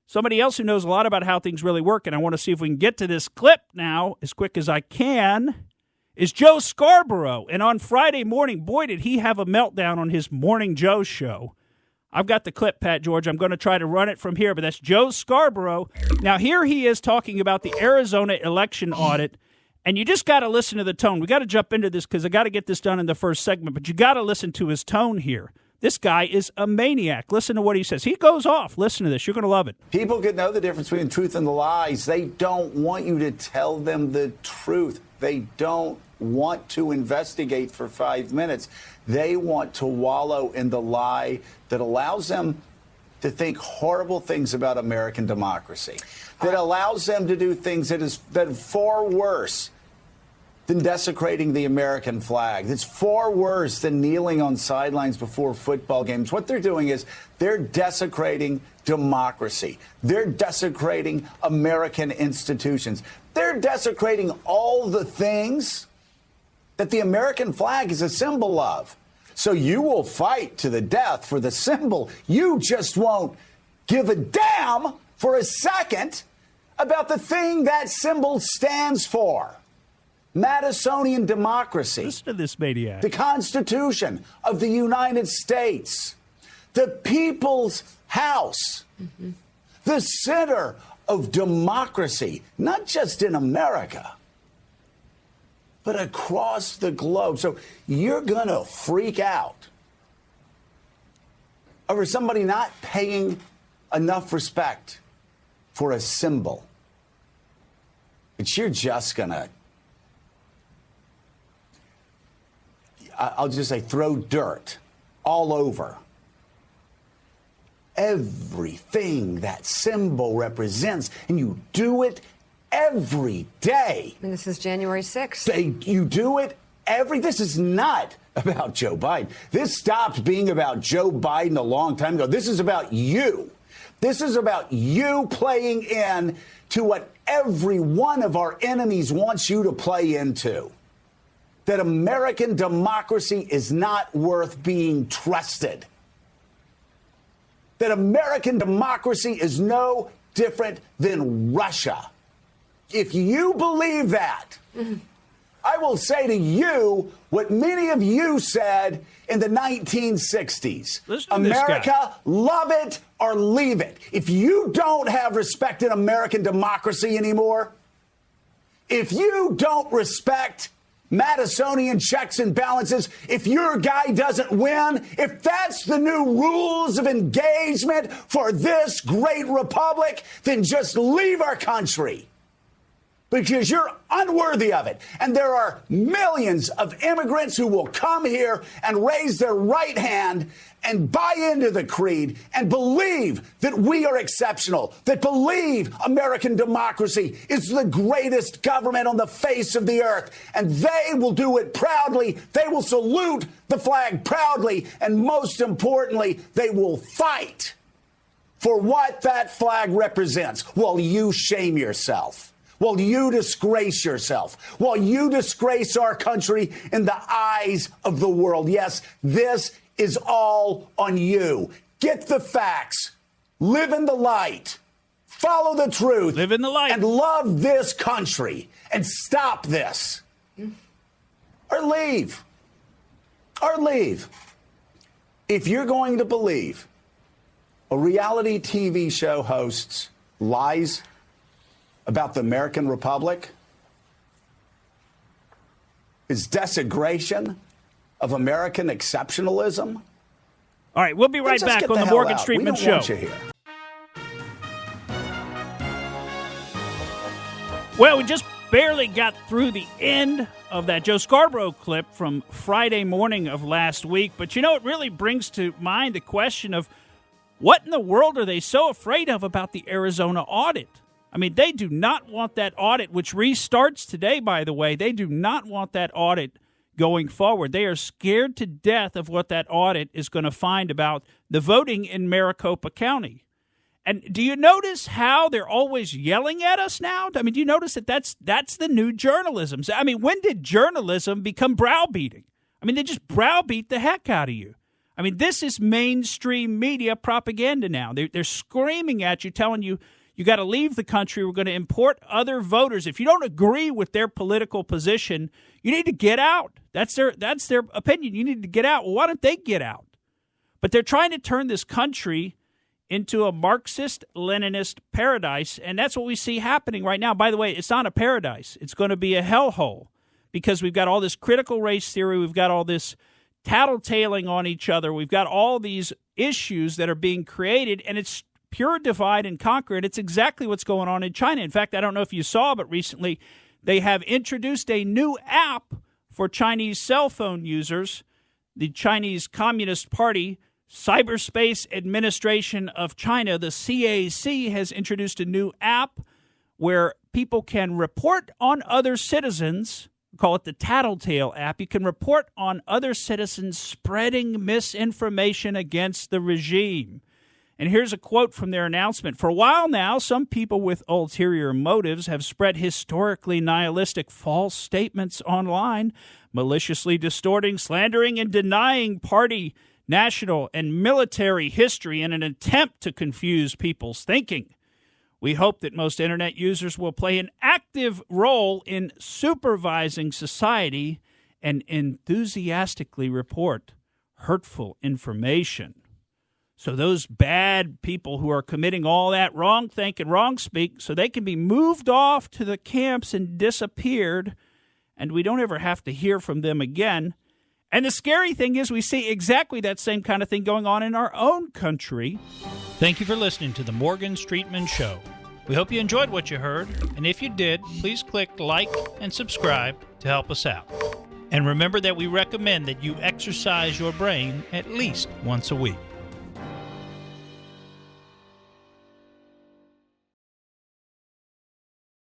Somebody else who knows a lot about how things really work, and I want to see if we can get to this clip now as quick as I can, is Joe Scarborough. And on Friday morning, boy, did he have a meltdown on his Morning Joe show. I've got the clip, Pat George. I'm going to try to run it from here, but that's Joe Scarborough. Now, here he is talking about the Arizona election audit, and you just got to listen to the tone. We got to jump into this because I got to get this done in the first segment, but you got to listen to his tone here. This guy is a maniac. Listen to what he says. He goes off. Listen to this. You're going to love it. People could know the difference between the truth and the lies. They don't want you to tell them the truth. They don't want to investigate for 5 minutes. They want to wallow in the lie that allows them to think horrible things about American democracy, that allows them to do things that are far worse than desecrating the American flag. That's far worse than kneeling on sidelines before football games. What they're doing is they're desecrating democracy. They're desecrating American institutions. They're desecrating all the things that the American flag is a symbol of. So you will fight to the death for the symbol. You just won't give a damn for a second about the thing that symbol stands for. Madisonian democracy. Listen to this maniac. The Constitution of the United States. The People's House. Mm-hmm. The center of democracy, not just in America, but across the globe. So you're going to freak out over somebody not paying enough respect for a symbol. But you're just going to, I'll just say, throw dirt all over everything that symbol represents. And you do it every day. And this is January 6th. You do it this is not about Joe Biden. This stopped being about Joe Biden a long time ago. This is about you. This is about you playing in to what every one of our enemies wants you to play into. That American democracy is not worth being trusted. That American democracy is no different than Russia. If you believe that, I will say to you what many of you said in the 1960s. America, love it or leave it. If you don't have respect in American democracy anymore, if you don't respect Madisonian checks and balances, if your guy doesn't win, if that's the new rules of engagement for this great republic, then just leave our country. Because you're unworthy of it. And there are millions of immigrants who will come here and raise their right hand and buy into the creed and believe that we are exceptional, that believe American democracy is the greatest government on the face of the earth. And they will do it proudly. They will salute the flag proudly. And most importantly, they will fight for what that flag represents while you shame yourself. While you disgrace yourself, while you disgrace our country in the eyes of the world. Yes, this is all on you. Get the facts. Live in the light. Follow the truth. Live in the light. And love this country. And stop this. Or leave. Or leave. If you're going to believe a reality TV show host's lies about the American Republic, is desecration of American exceptionalism. All right, we'll be right back on the Morgan Streetman Show. Want you here. Well, we just barely got through the end of that Joe Scarborough clip from Friday morning of last week, but you know, it really brings to mind the question of what in the world are they so afraid of about the Arizona audit? I mean, they do not want that audit, which restarts today, by the way. They do not want that audit going forward. They are scared to death of what that audit is going to find about the voting in Maricopa County. And do you notice how they're always yelling at us now? I mean, do you notice that that's the new journalism? I mean, when did journalism become browbeating? I mean, they just browbeat the heck out of you. I mean, this is mainstream media propaganda now. They're screaming at you, telling you, you got to leave the country. We're going to import other voters. If you don't agree with their political position, you need to get out. That's their opinion. You need to get out. Well, why don't they get out? But they're trying to turn this country into a Marxist-Leninist paradise, and that's what we see happening right now. By the way, it's not a paradise. It's going to be a hellhole because we've got all this critical race theory. We've got all this tattletaling on each other. We've got all these issues that are being created, and it's pure divide and conquer, and it's exactly what's going on in China. In fact, I don't know if you saw, but recently they have introduced a new app for Chinese cell phone users. The Chinese Communist Party Cyberspace Administration of China, the CAC, has introduced a new app where people can report on other citizens. We call it the Tattletale app. You can report on other citizens spreading misinformation against the regime. And here's a quote from their announcement. For a while now, some people with ulterior motives have spread historically nihilistic false statements online, maliciously distorting, slandering, and denying party, national, and military history in an attempt to confuse people's thinking. We hope that most Internet users will play an active role in supervising society and enthusiastically report hurtful information. So those bad people who are committing all that wrong think and wrong speak, so they can be moved off to the camps and disappeared, and we don't ever have to hear from them again. And the scary thing is we see exactly that same kind of thing going on in our own country. Thank you for listening to the Morgan Streetman Show. We hope you enjoyed what you heard, and if you did, please click like and subscribe to help us out. And remember that we recommend that you exercise your brain at least once a week.